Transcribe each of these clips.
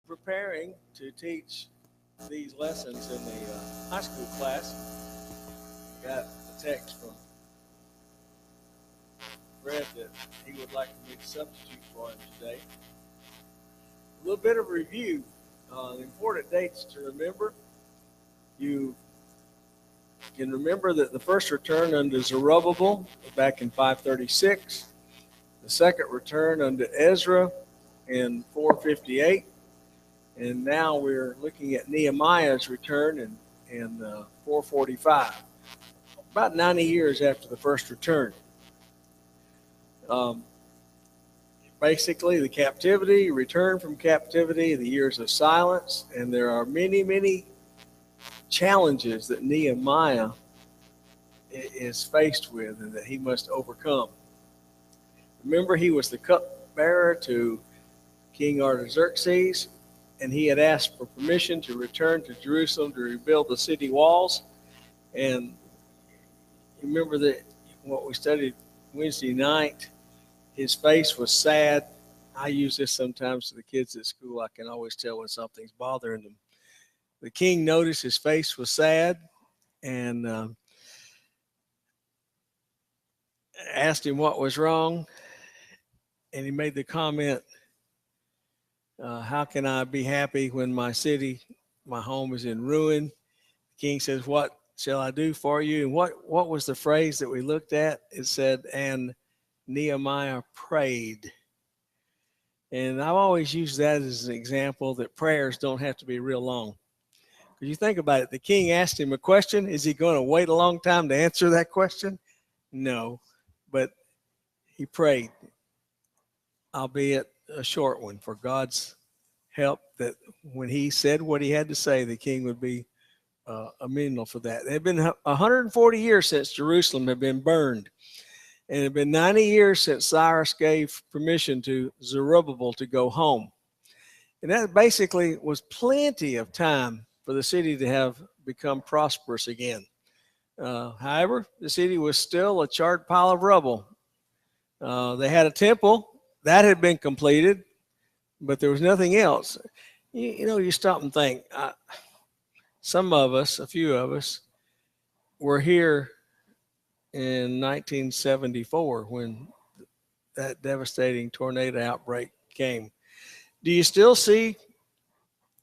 preparing to teach these lessons in the high school class. Got a text from Fred that he would like me to substitute for him today. A little bit of review. The important dates to remember. You can remember that the first return unto Zerubbabel back in 536, the second return unto Ezra in 458, and now we're looking at Nehemiah's return in 445, about 90 years after the first return. Basically, the captivity, return from captivity, the years of silence, and there are many, many challenges that Nehemiah is faced with and that he must overcome. Remember, he was the cupbearer to King Artaxerxes, and he had asked for permission to return to Jerusalem to rebuild the city walls. And remember that what we studied Wednesday night, his face was sad. I use this sometimes to the kids at school. I can always tell when something's bothering them. The king noticed his face was sad and asked him what was wrong. And he made the comment, how can I be happy when my city, my home is in ruin? The king says, what shall I do for you? And what was the phrase that we looked at? It said, and Nehemiah prayed. And I've always used that as an example that prayers don't have to be real long. Because you think about it, the king asked him a question. Is he going to wait a long time to answer that question? No, but he prayed, albeit a short one, for God's help, that when he said what he had to say, the king would be amenable for that. It had been 140 years since Jerusalem had been burned. And it had been 90 years since Cyrus gave permission to Zerubbabel to go home. And that basically was plenty of time for the city to have become prosperous again. However, the city was still a charred pile of rubble. They had a temple that had been completed, but there was nothing else. You stop and think. Some of us, a few of us, were here in 1974 when that devastating tornado outbreak came. Do you still see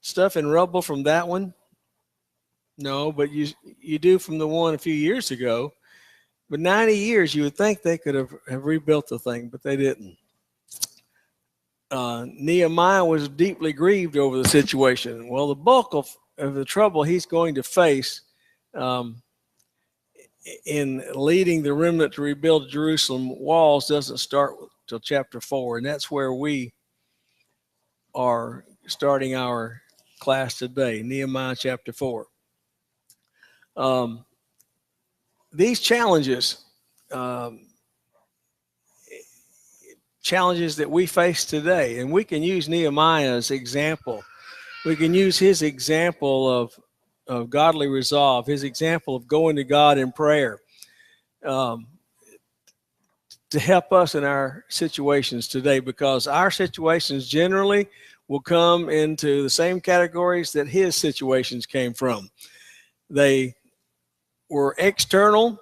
stuff in rubble from that one? No, but you do from the one a few years ago. But 90 years, you would think they could have rebuilt the thing, but they didn't. Nehemiah was deeply grieved over the situation. Well, the bulk of the trouble he's going to face in leading the remnant to rebuild Jerusalem walls doesn't start till chapter 4, and that's where we are starting our class today, Nehemiah chapter 4. These challenges that we face today, and we can use Nehemiah's example. We can use his example of godly resolve, his example of going to God in prayer to help us in our situations today, because our situations generally will come into the same categories that his situations came from. They were external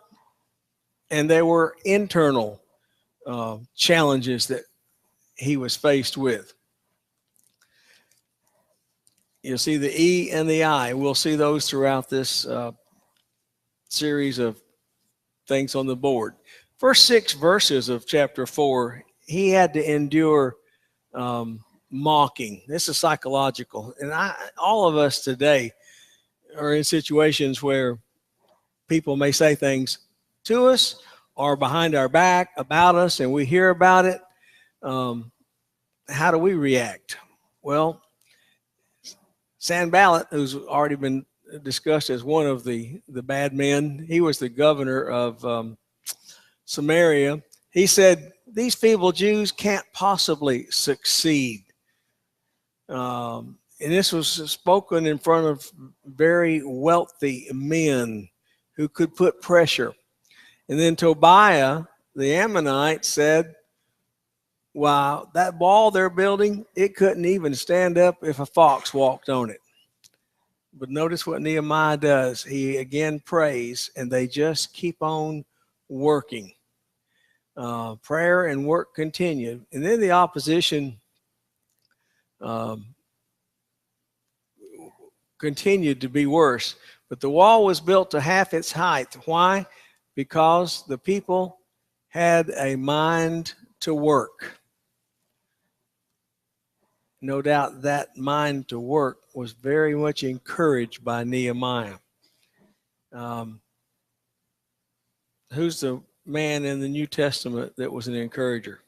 and they were internal challenges that he was faced with. You'll see the E and the I. We'll see those throughout this series of things on the board. First 6 verses of chapter 4, he had to endure mocking. This is psychological. And all of us today are in situations where people may say things to us or behind our back about us, and we hear about it. How do we react? Well, Sanballat, who's already been discussed as one of the bad men, he was the governor of Samaria. He said, these feeble Jews can't possibly succeed. And this was spoken in front of very wealthy men who could put pressure. And then Tobiah, the Ammonite, said, Wow, that wall they're building, it couldn't even stand up if a fox walked on it. But notice what Nehemiah does. He again prays, and they just keep on working. Prayer and work continued. And then the opposition um, continued to be worse. But the wall was built to half its height. Why? Because the people had a mind to work. No doubt that mind to work was very much encouraged by Nehemiah. Um, who's the man in the New Testament that was an encourager?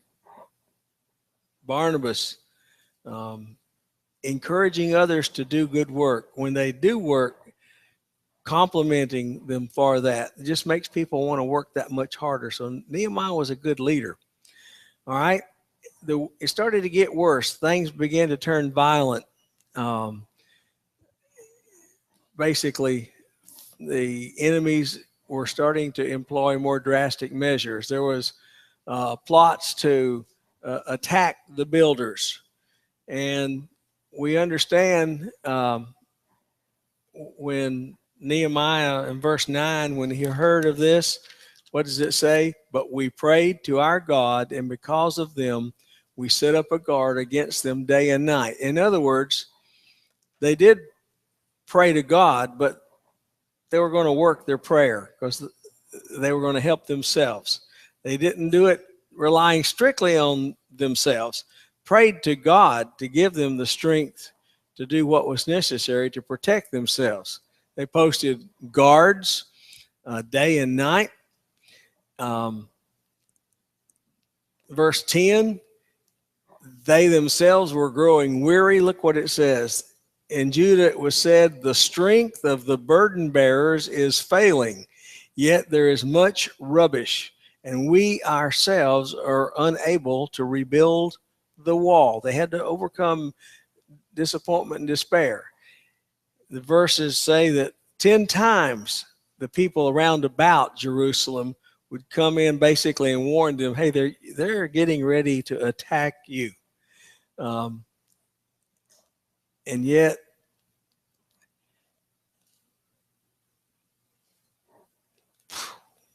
Barnabas. Um, Encouraging others to do good work. When they do work, complimenting them for that. It just makes people want to work that much harder. So Nehemiah was a good leader. All right. It started to get worse. Things began to turn violent. Um, Basically, the enemies were starting to employ more drastic measures. There was plots to attack the builders. And we understand when Nehemiah in verse 9, when he heard of this, what does it say? But we prayed to our God, and because of them, we set up a guard against them day and night. In other words, they did pray to God, but they were going to work their prayer because they were going to help themselves. They didn't do it relying strictly on themselves. Prayed to God to give them the strength to do what was necessary to protect themselves. They posted guards day and night. Verse 10, they themselves were growing weary. Look what it says. In Judah it was said, the strength of the burden bearers is failing, yet there is much rubbish, and we ourselves are unable to rebuild the wall. They had to overcome disappointment and despair. The verses say that 10 times the people around about Jerusalem would come in basically and warn them, hey, they're getting ready to attack you. And yet,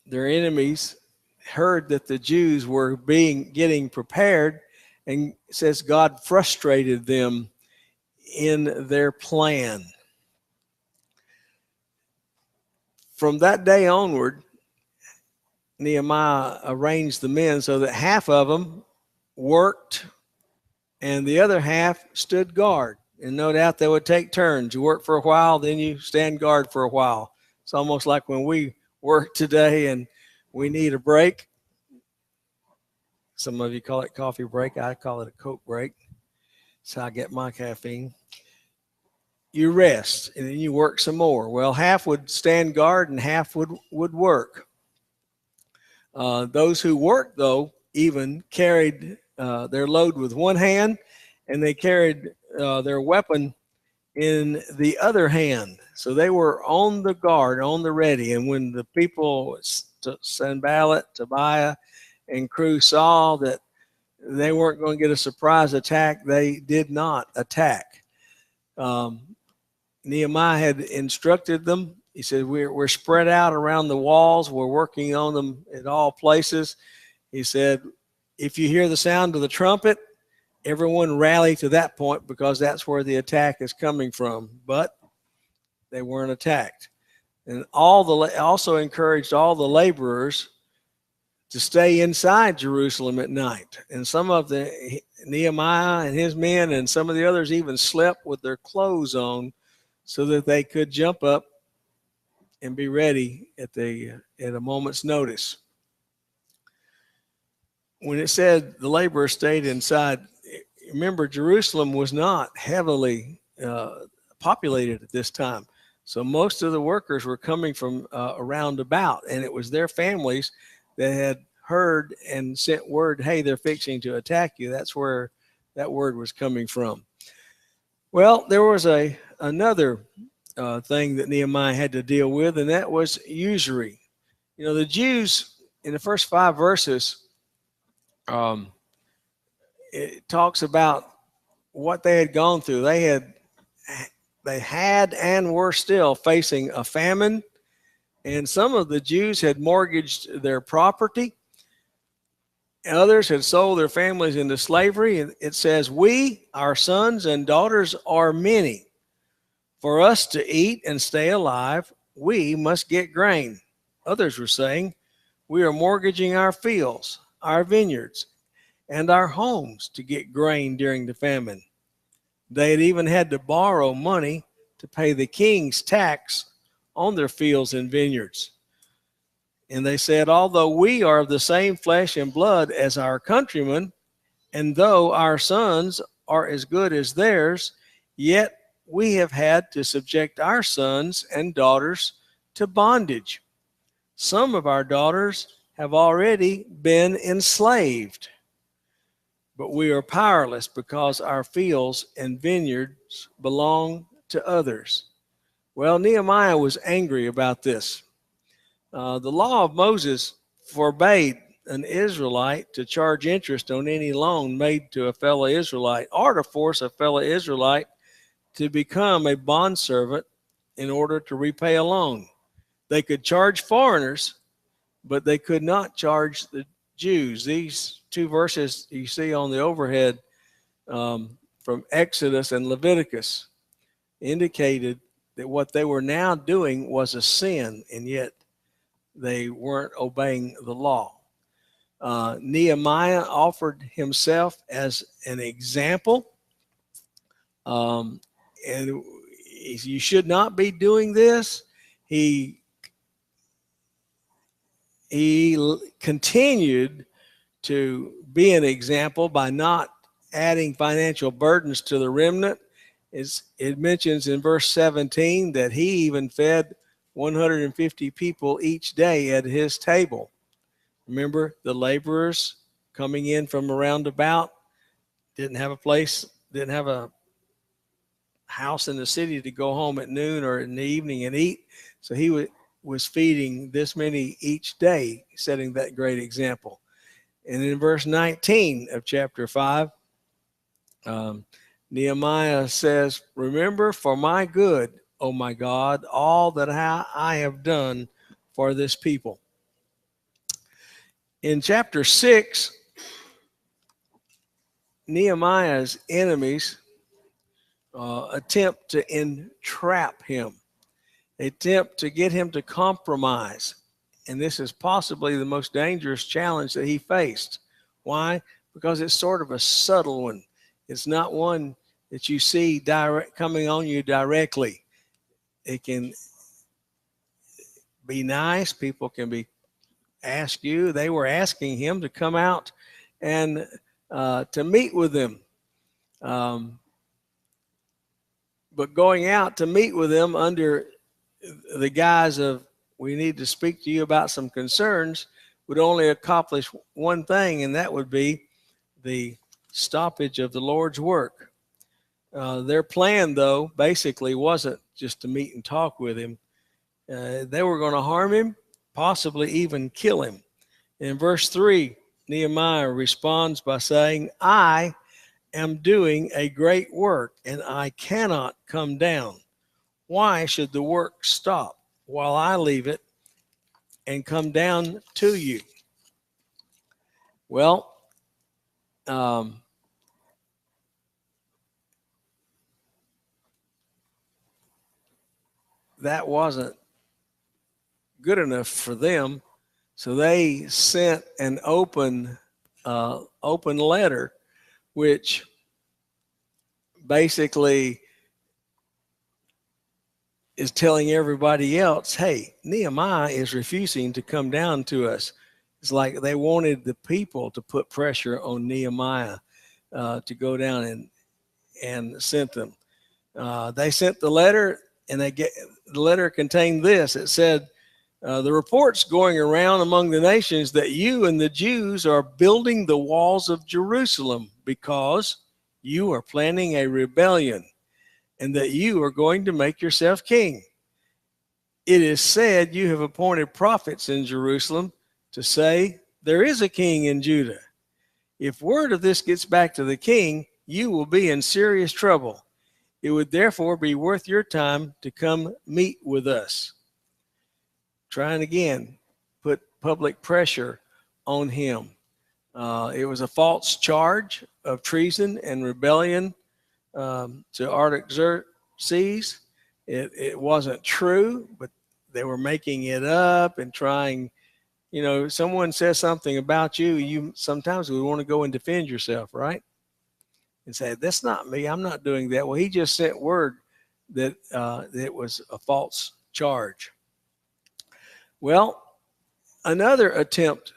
their enemies heard that the Jews were getting prepared, and it says God frustrated them in their plan. From that day onward, Nehemiah arranged the men so that half of them worked and the other half stood guard. And no doubt they would take turns. You work for a while, then you stand guard for a while. It's almost like when we work today and we need a break. Some of you call it coffee break. I call it a Coke break. That's how I get my caffeine. You rest and then you work some more. Well, half would stand guard and half would work. Those who worked, though, even carried their load with one hand, and they carried their weapon in the other hand. So they were on the guard, on the ready. And when the people, Sanballat, Tobiah, and crew saw that they weren't going to get a surprise attack, they did not attack. Nehemiah had instructed them. He said, we're spread out around the walls. We're working on them at all places. He said, if you hear the sound of the trumpet, everyone rally to that point because that's where the attack is coming from. But they weren't attacked. And also encouraged all the laborers to stay inside Jerusalem at night. And some of the Nehemiah and his men and some of the others even slept with their clothes on so that they could jump up and be ready at a moment's notice. When it said the laborers stayed inside, remember Jerusalem was not heavily populated at this time. So most of the workers were coming from around about, and it was their families that had heard and sent word, hey, they're fixing to attack you. That's where that word was coming from. Well, there was another thing that Nehemiah had to deal with, and that was usury. You know, the Jews in the first 5 verses it talks about what they had gone through. They had and were still facing a famine, and some of the Jews had mortgaged their property. Others had sold their families into slavery. And it says, "We, our sons and daughters, are many. For us to eat and stay alive, we must get grain." Others were saying, "We are mortgaging our fields, our vineyards, and our homes to get grain during the famine." They had even had to borrow money to pay the king's tax on their fields and vineyards. And they said, "Although we are of the same flesh and blood as our countrymen, and though our sons are as good as theirs, yet we have had to subject our sons and daughters to bondage. Some of our daughters have already been enslaved, but we are powerless because our fields and vineyards belong to others." Well, Nehemiah was angry about this. The law of Moses forbade an Israelite to charge interest on any loan made to a fellow Israelite, or to force a fellow Israelite to become a bondservant in order to repay a loan. They could charge foreigners, but they could not charge the Jews. These two verses you see on the overhead from Exodus and Leviticus indicated that what they were now doing was a sin, and yet they weren't obeying the law. Nehemiah offered himself as an example, and you should not be doing this. He continued to be an example by not adding financial burdens to the remnant. It mentions in verse 17 that he even fed 150 people each day at his table. Remember, the laborers coming in from around about didn't have a house in the city to go home at noon or in the evening and eat. So he was feeding this many each day, setting that great example. And in verse 19 of chapter 5, Nehemiah says, "Remember for my good, O my God, all that I have done for this people." In chapter 6, Nehemiah's enemies attempt to entrap him. They attempt to get him to compromise. And this is possibly the most dangerous challenge that he faced. Why? Because it's sort of a subtle one. It's not one that you see coming on you directly. It can be nice. People can ask you. They were asking him to come out and to meet with them. But going out to meet with them under the guise of, "We need to speak to you about some concerns," would only accomplish one thing, and that would be the stoppage of the Lord's work. Their plan, though, basically wasn't just to meet and talk with him. They were going to harm him, possibly even kill him. In verse 3, Nehemiah responds by saying, "I am doing a great work, and I cannot come down. Why should the work stop while I leave it and come down to you?" Well, that wasn't good enough for them, so they sent an open letter, which basically is telling everybody else, "Hey, Nehemiah is refusing to come down to us." It's like they wanted the people to put pressure on Nehemiah to go down and sent them. They sent the letter, and the letter contained this. It said, "The reports going around among the nations that you and the Jews are building the walls of Jerusalem because you are planning a rebellion, and that you are going to make yourself king. It is said you have appointed prophets in Jerusalem to say, 'There is a king in Judah.' If word of this gets back to the king, you will be in serious trouble. It would therefore be worth your time to come meet with us. Trying again, put public pressure on him. It was a false charge of treason and rebellion to Artaxerxes. It wasn't true, but they were making it up and trying. You know, someone says something about you, you sometimes we want to go and defend yourself, right? And say, that's not me. I'm not doing that. Well, he just sent word that it was a false charge. Well, another attempt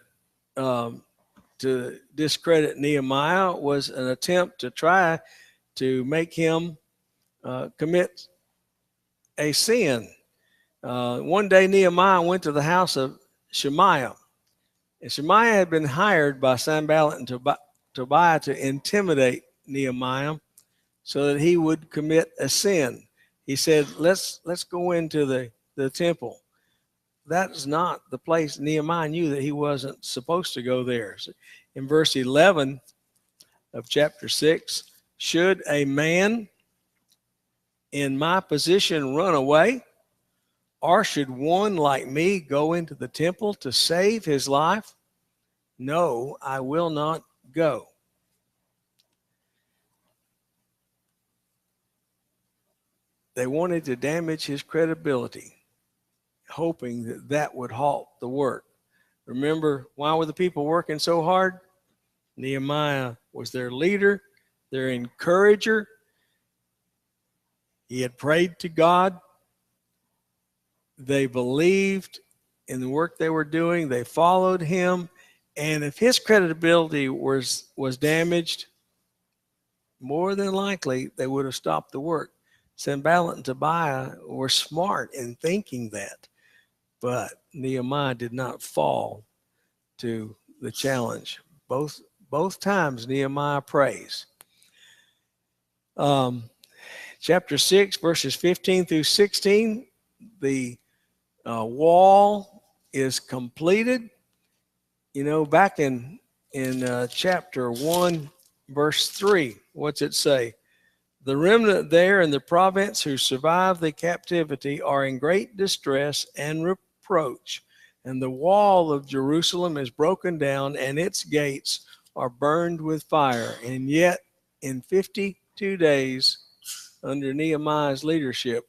um, to discredit Nehemiah was an attempt to try to make him commit a sin. One day, Nehemiah went to the house of Shemaiah, and Shemaiah had been hired by Sanballat and Tobiah to intimidate Nehemiah so that he would commit a sin. He said, let's go into the temple. That's not the place. Nehemiah knew that he wasn't supposed to go there. So in verse 11 of chapter 6, should a man in my position run away? Or should one like me go into the temple to save his life? No, I will not go. They wanted to damage his credibility, hoping that that would halt the work. Remember, why were the people working so hard? Nehemiah was their leader, their encourager. He had prayed to God. They believed in the work they were doing. They followed him. And if his credibility was damaged, more than likely they would have stopped the work. Sanballat and Tobiah were smart in thinking that, but Nehemiah did not fall to the challenge. Both times Nehemiah prays. Chapter 6, verses 15 through 16, the wall is completed. You know, back in chapter 1, verse 3, what's it say? The remnant there in the province who survived the captivity are in great distress and reproach, and the wall of Jerusalem is broken down, and its gates are burned with fire. And yet, in 52 days, under Nehemiah's leadership,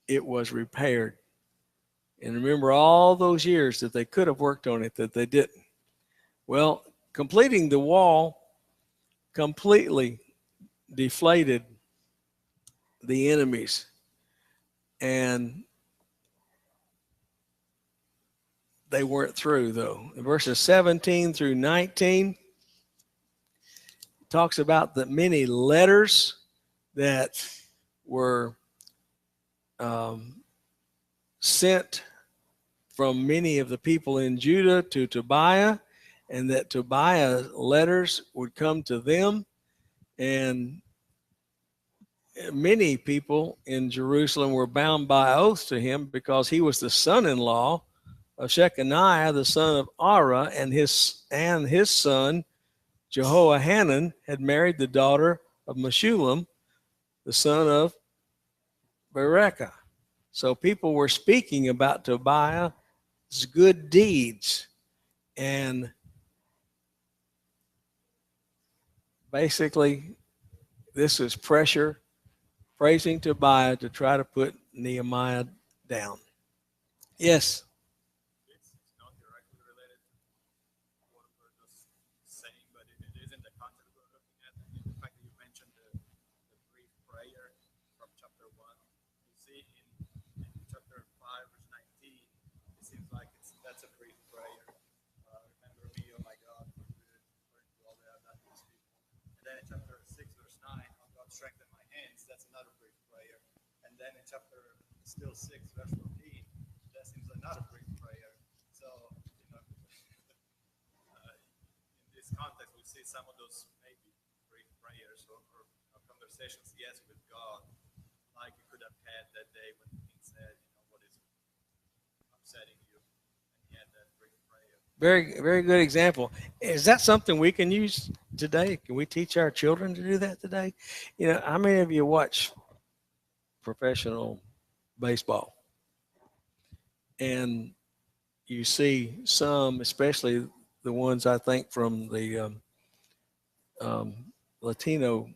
it was repaired. And remember all those years that they could have worked on it that they didn't. Well, completing the wall completely deflated the enemies. And they weren't through, though. In verses 17 through 19, it talks about the many letters that were sent from many of the people in Judah to Tobiah, and that Tobiah's letters would come to them. And many people in Jerusalem were bound by oath to him because he was the son-in-law of Shechaniah, the son of Ara, and his son Jehohanan had married the daughter of Meshullam, the son of Berekah. So people were speaking about Tobiah's good deeds, and basically this was pressure, praising Tobiah to try to put Nehemiah down. Yes. It's not directly related to what we're just saying, but it is in the context we're looking at. And the fact that you mentioned the brief prayer from chapter 1, you see in chapter 5, verse 19, it seems like that's a brief prayer. Remember me, oh my God, for good, according to all that I've done to these people. And then in chapter 6, verse 9, oh God, strengthen my hands, that's another brief prayer. And then in chapter still 6, verse 14, that seems like not a brief prayer. So, in this context, we see some of those maybe brief prayers or conversations, yes, with God, like you could have had that day when the king said, what is upsetting you, and he had that brief prayer. Very, very good example. Is that something we can use today? Can we teach our children to do that today? How many of you watch professional baseball and you see some, especially the ones I think from the um, Latino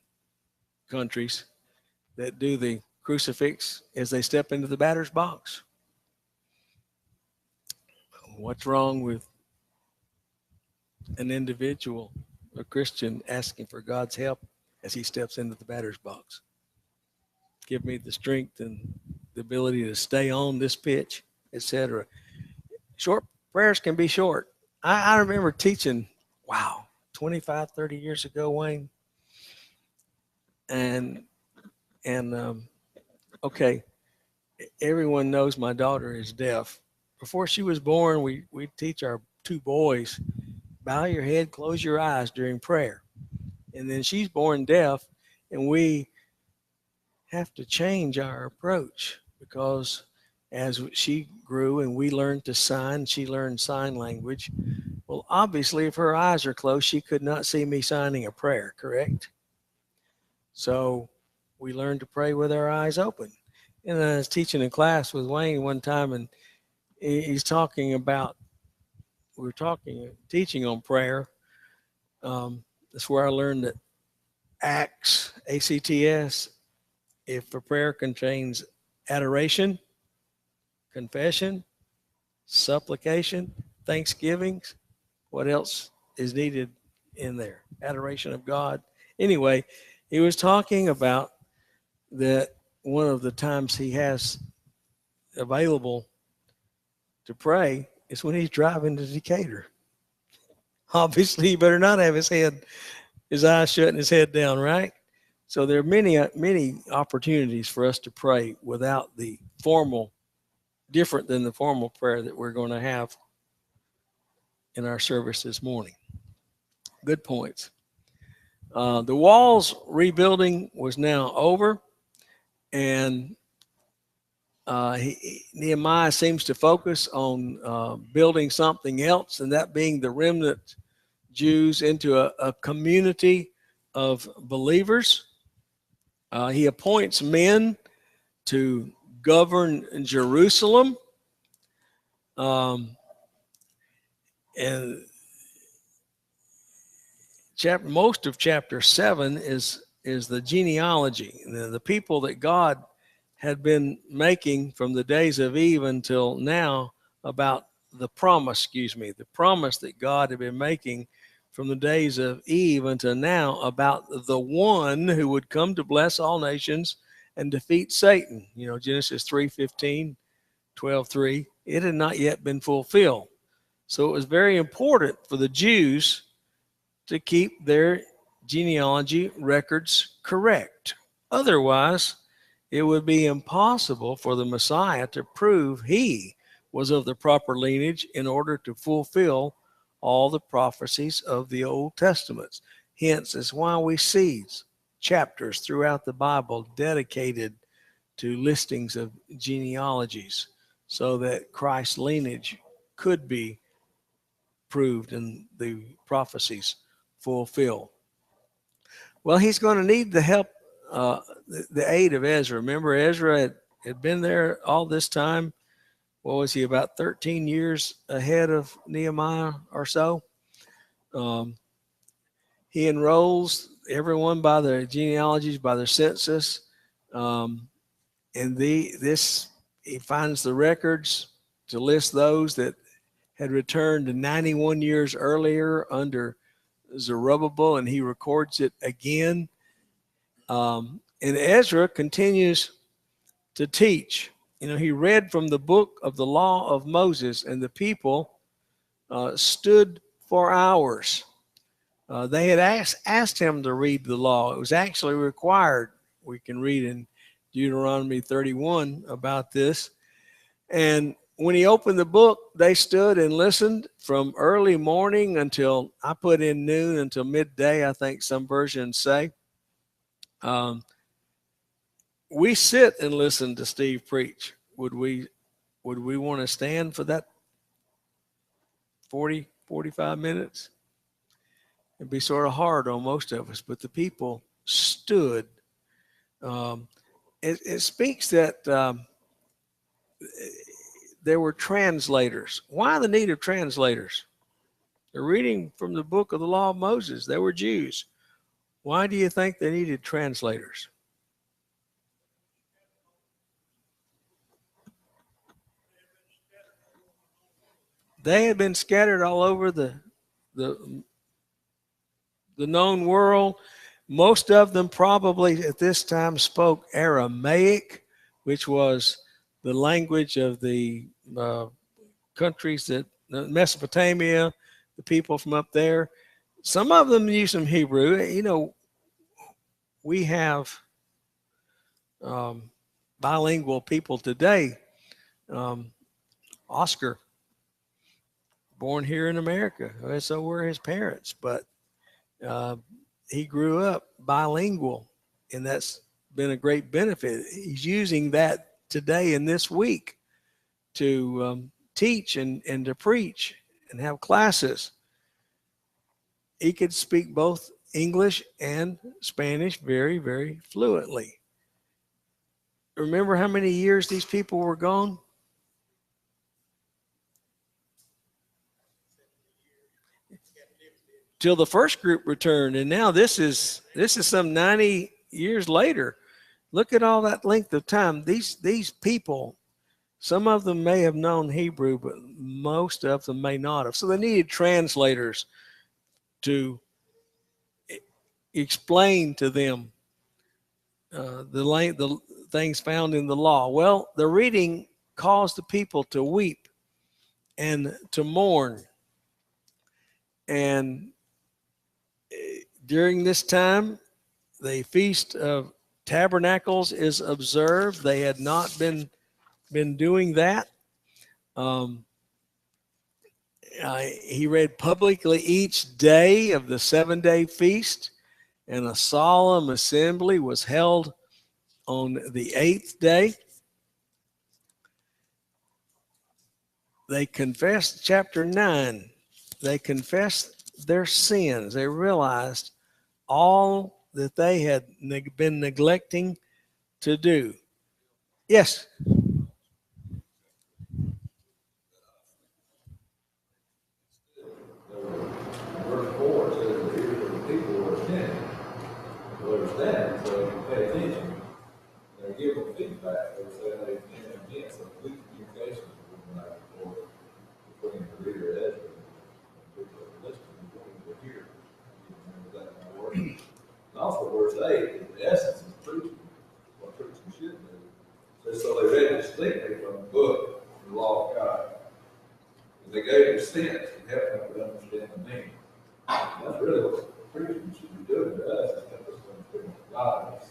countries that do the crucifix as they step into the batter's box? What's wrong with an individual, a Christian, asking for God's help as he steps into the batter's box? Give me the strength and the ability to stay on this pitch, etc. Short prayers can be short. I remember teaching, wow, 25, 30 years ago, Wayne. And, and okay, everyone knows my daughter is deaf. Before she was born, we teach our two boys, bow your head, close your eyes during prayer. And then she's born deaf, and we have to change our approach because as she grew and we learned to sign, she learned sign language. Well, obviously, if her eyes are closed, she could not see me signing a prayer, correct? So we learned to pray with our eyes open. And I was teaching a class with Wayne one time, and he's talking about, we were talking, teaching on prayer. That's where I learned that ACTS, ACTS, if a prayer contains adoration, confession, supplication, thanksgivings, what else is needed in there? Adoration of God. Anyway, he was talking about that one of the times he has available to pray is when he's driving to Decatur. Obviously, he better not have his eyes shut and his head down, right? So there are many opportunities for us to pray without the formal, different than the formal prayer that we're going to have in our service this morning. Good points. The walls rebuilding was now over, and Nehemiah seems to focus on building something else, and that being the remnant Jews into a community of believers. He appoints men to govern Jerusalem. Um, and most of chapter 7 is the genealogy, the people that God had been making from the days of Eve until now about the promise, the promise that God had been making from the days of Eve until now about the one who would come to bless all nations and defeat Satan. Genesis 3:15, 12:3. It had not yet been fulfilled. So it was very important for the Jews to keep their genealogy records correct. Otherwise, it would be impossible for the Messiah to prove he was of the proper lineage in order to fulfill all the prophecies of the Old Testament. Hence, it's why we see chapters throughout the Bible dedicated to listings of genealogies so that Christ's lineage could be proved and the prophecies fulfilled. Well, he's going to need the help, the aid of Ezra. Remember, Ezra had been there all this time. What was he, about 13 years ahead of Nehemiah or so? Um, he enrolls everyone by their genealogies, by their census. Um, and he finds the records to list those that had returned 91 years earlier under Zerubbabel, and he records it again. And Ezra continues to teach. He read from the book of the law of Moses, and the people stood for hours. They had asked him to read the law. It was actually required. We can read in Deuteronomy 31 about this. And when he opened the book, they stood and listened from early morning until, I put in noon, until midday, I think some versions say. We sit and listen to Steve preach. Would we want to stand for that 40, 45 minutes. It'd be sort of hard on most of us, but the people stood. Um, it speaks that there were translators. Why the need of translators? They're reading from the book of the law of Moses. They were Jews. Why do you think they needed translators? They had been scattered all over the, the known world. Most of them probably at this time spoke Aramaic, which was the language of the countries that Mesopotamia, the people from up there. Some of them use some Hebrew. You know, we have um, bilingual people today. Um, Oscar, born here in America, so were his parents, but uh, he grew up bilingual, and that's been a great benefit. He's using that today in this week to teach and to preach and have classes. He could speak both English and Spanish very, very fluently. Remember how many years these people were gone? Till the first group returned, and now this is some 90 years later. Look at all that length of time. These people, some of them may have known Hebrew, but most of them may not have. So they needed translators to explain to them the things found in the law. Well, the reading caused the people to weep and to mourn. And during this time, the Feast of Tabernacles is observed. They had not been doing that. Um, he read publicly each day of the 7-day feast, and a solemn assembly was held on the 8th day. They confessed, chapter 9, they confessed their sins. They realized all that they had been neglecting to do. Yes. Verse 4 says, the ears of the people were attentive to understand, so they can pay attention. They give them feedback. They say they can again, so good communication between the between the reader and Ezra and people that are listening, between the hearer. Remember that in our word. And also, verse 8, the essence is preaching, what preaching should do. So they read distinctly from the book, the law of God. And they gave them sense and helped them to understand the meaning. That's really what preaching should be doing to us, is help us to understand what God is.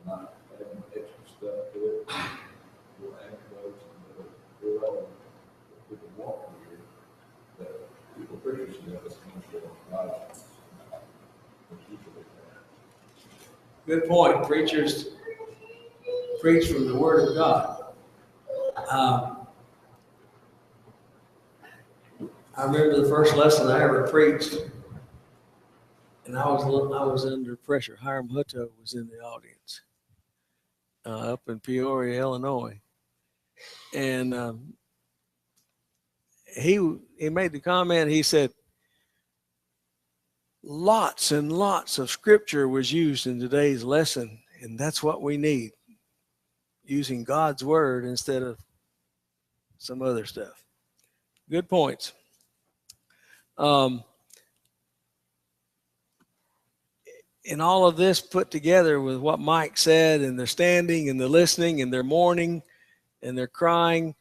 Not adding extra stuff to it, real anecdotes, and real relevant that people want to hear. That people preachers should help us to understand what God is. Good point. Preachers preach from the Word of God. I remember the first lesson I ever preached, and I was under pressure. Hiram Hutto was in the audience up in Peoria, Illinois, and he made the comment. He said, "Lots and lots of scripture was used in today's lesson, and that's what we need, using God's word instead of some other stuff." Good points. Um, and all of this put together with what Mike said, and they're standing and they're listening and they're mourning and they're crying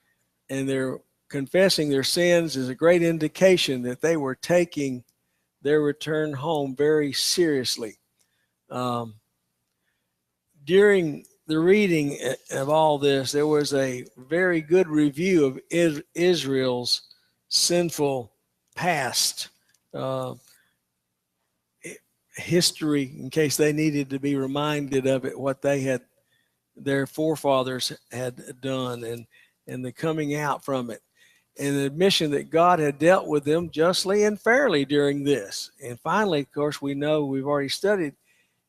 and they're confessing their sins is a great indication that they were taking their return home very seriously. Um, during the reading of all this, there was a very good review of Israel's sinful past. History, in case they needed to be reminded of it, what their forefathers had done, and the coming out from it. and the admission that God had dealt with them justly and fairly during this. And finally, of course, we know we've already studied,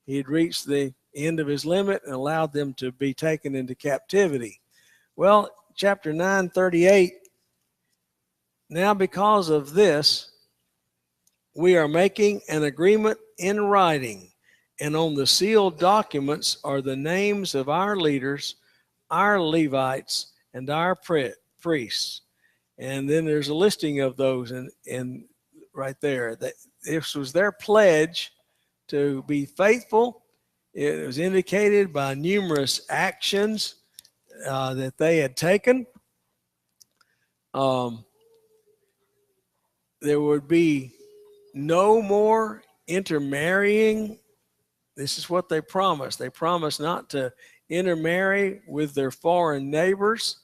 he had reached the end of his limit and allowed them to be taken into captivity. Well, chapter 9:38, now because of this, we are making an agreement in writing, and on the sealed documents are the names of our leaders, our Levites, and our priests. And then there's a listing of those in right there. This was their pledge to be faithful. It was indicated by numerous actions that they had taken. There would be no more intermarrying. This is what they promised. They promised not to intermarry with their foreign neighbors.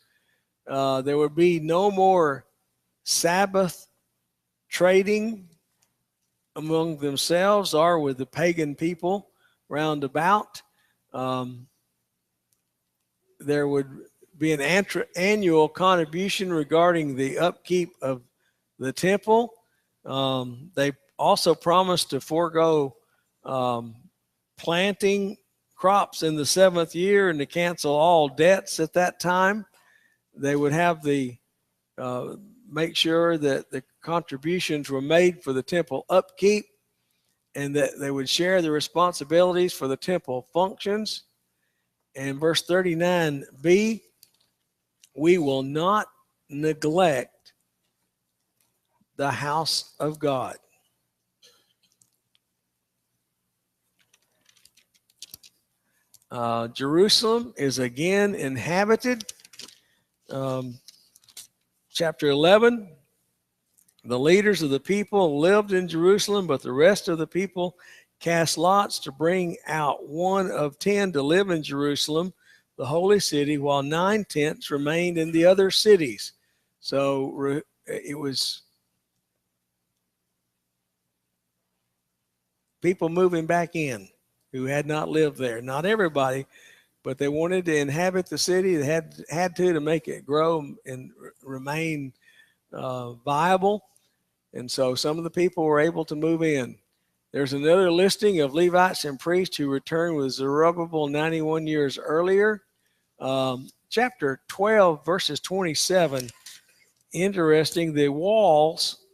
There would be no more Sabbath trading among themselves or with the pagan people round about. There would be an annual contribution regarding the upkeep of the temple. They also promised to forego planting crops in the 7th year and to cancel all debts at that time. They would have the make sure that the contributions were made for the temple upkeep, and that they would share the responsibilities for the temple functions. And verse 39b, we will not neglect the house of God. Jerusalem is again inhabited. Chapter 11, the leaders of the people lived in Jerusalem, but the rest of the people cast lots to bring out 1 of 10 to live in Jerusalem, the holy city, while 9/10 remained in the other cities. So it was people moving back in who had not lived there. Not everybody, but they wanted to inhabit the city. They had to make it grow and remain viable. And so some of the people were able to move in. There's another listing of Levites and priests who returned with Zerubbabel 91 years earlier. Chapter 12, verses 27. Interesting, the walls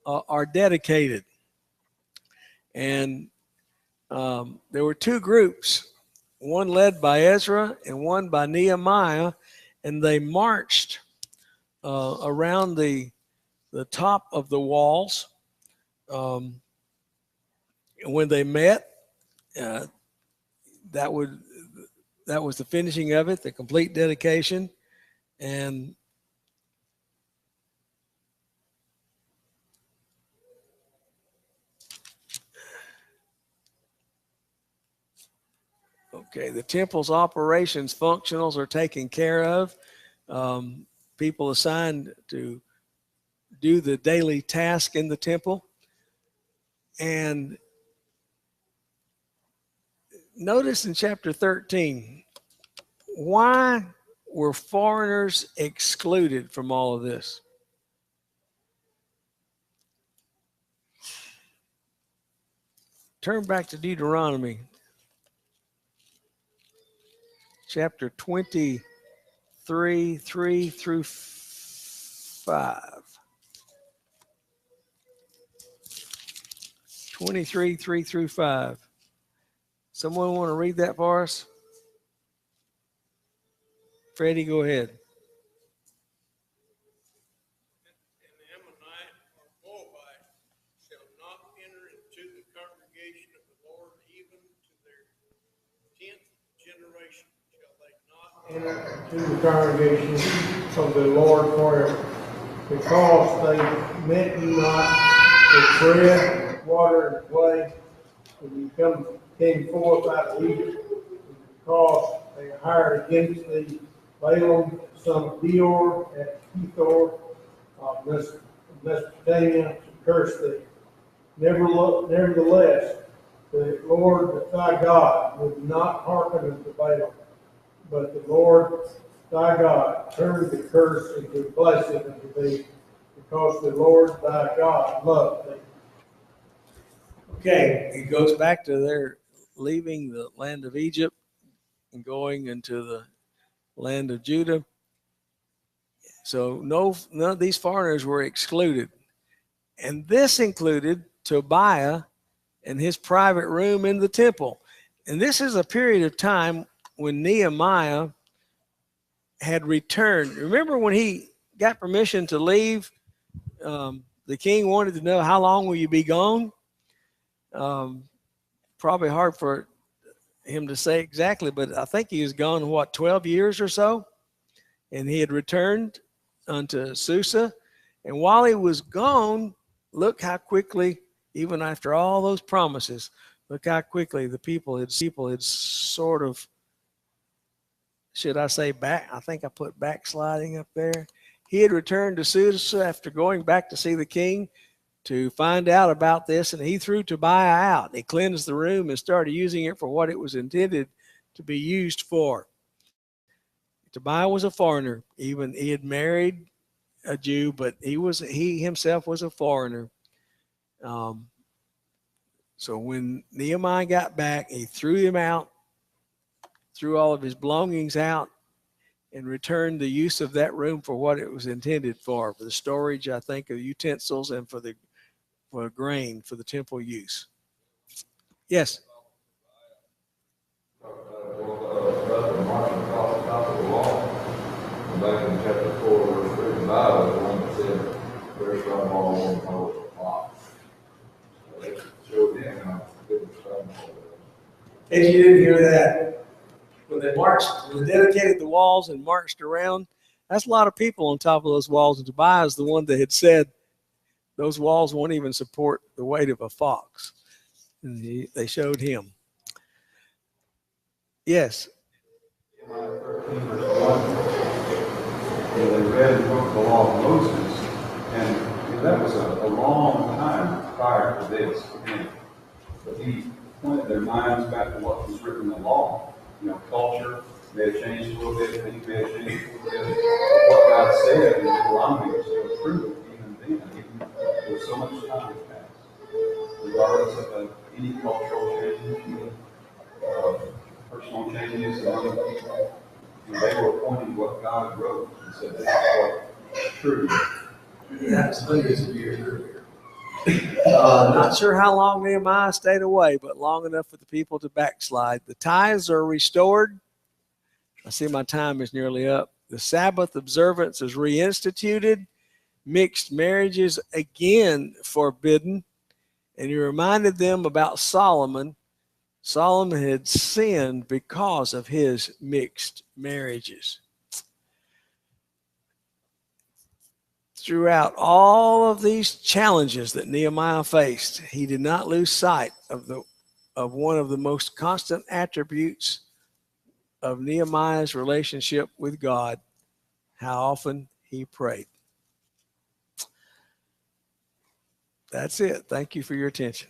are dedicated. And there were 2 groups, one led by Ezra and one by Nehemiah, and they marched around the top of the walls. When they met, that was the finishing of it, the complete dedication. And okay, the temple's operations functionals are taken care of. People assigned to do the daily task in the temple. And notice in chapter 13, why were foreigners excluded from all of this? Turn back to Deuteronomy chapter 23, 3 through 5. 23, 3 through 5. Someone want to read that for us? Freddie, go ahead. An Ammonite or Moabite shall not enter into the congregation of the Lord, even to their 10th generation shall they not enter into the congregation of the Lord forever, because they met you not with bread, water, and clay, when you came forth out of Egypt, because they hired against thee Balaam, son of Beor, at Pethor of Mesopotamia, to curse thee. Nevertheless, the Lord thy God would not hearken unto Balaam, but the Lord thy God turned the curse into blessing unto thee, because the Lord thy God loved thee. Okay, it goes back to their leaving the land of Egypt and going into the land of Judah. So none of these foreigners were excluded. And this included Tobiah and his private room in the temple. And this is a period of time when Nehemiah had returned. Remember when he got permission to leave? The king wanted to know, how long will you be gone? Probably hard for him to say exactly, but I think he was gone, 12 years or so? And he had returned unto Susa. And while he was gone, look how quickly, even after all those promises, look how quickly the people had sort of, should I say back? I think I put backsliding up there. He had returned to Susa after going back to see the king to find out about this, and he threw Tobiah out. He cleansed the room and started using it for what it was intended to be used for. Tobiah was a foreigner. Even he had married a Jew, but he himself was a foreigner. Um, so when Nehemiah got back, he threw him out, threw all of his belongings out, and returned the use of that room for what it was intended for the storage, I think, of utensils and for grain for the temple use. Yes. Back in chapter 4, verse 3, the Bible, the one that said, "There's no more one power of life." They showed him how good the stone was. If you didn't hear that, when they dedicated the walls and marched around, that's a lot of people on top of those walls. And Tobiah is the one that had said those walls won't even support the weight of a fox. And they showed him. Yes. Nehemiah 13, verse 1, they read and wrote the law of Moses, and that was a long time prior to this. But he pointed their minds back to what was written in the law. Culture may have changed a little bit, things may have changed a little bit. But what God said in Deuteronomy was still true even then, even though so much time has passed. Regardless of any cultural change, personal changes among the people, they were pointing what God wrote and said, this is what is true. That's hundreds of years earlier. Not sure how long Nehemiah stayed away, but long enough for the people to backslide. The tithes are restored. I see my time is nearly up. The Sabbath observance is reinstituted. Mixed marriages again forbidden. And he reminded them about Solomon. Solomon had sinned because of his mixed marriages. Throughout all of these challenges that Nehemiah faced, he did not lose sight of one of the most constant attributes of Nehemiah's relationship with God, how often he prayed. That's it. Thank you for your attention.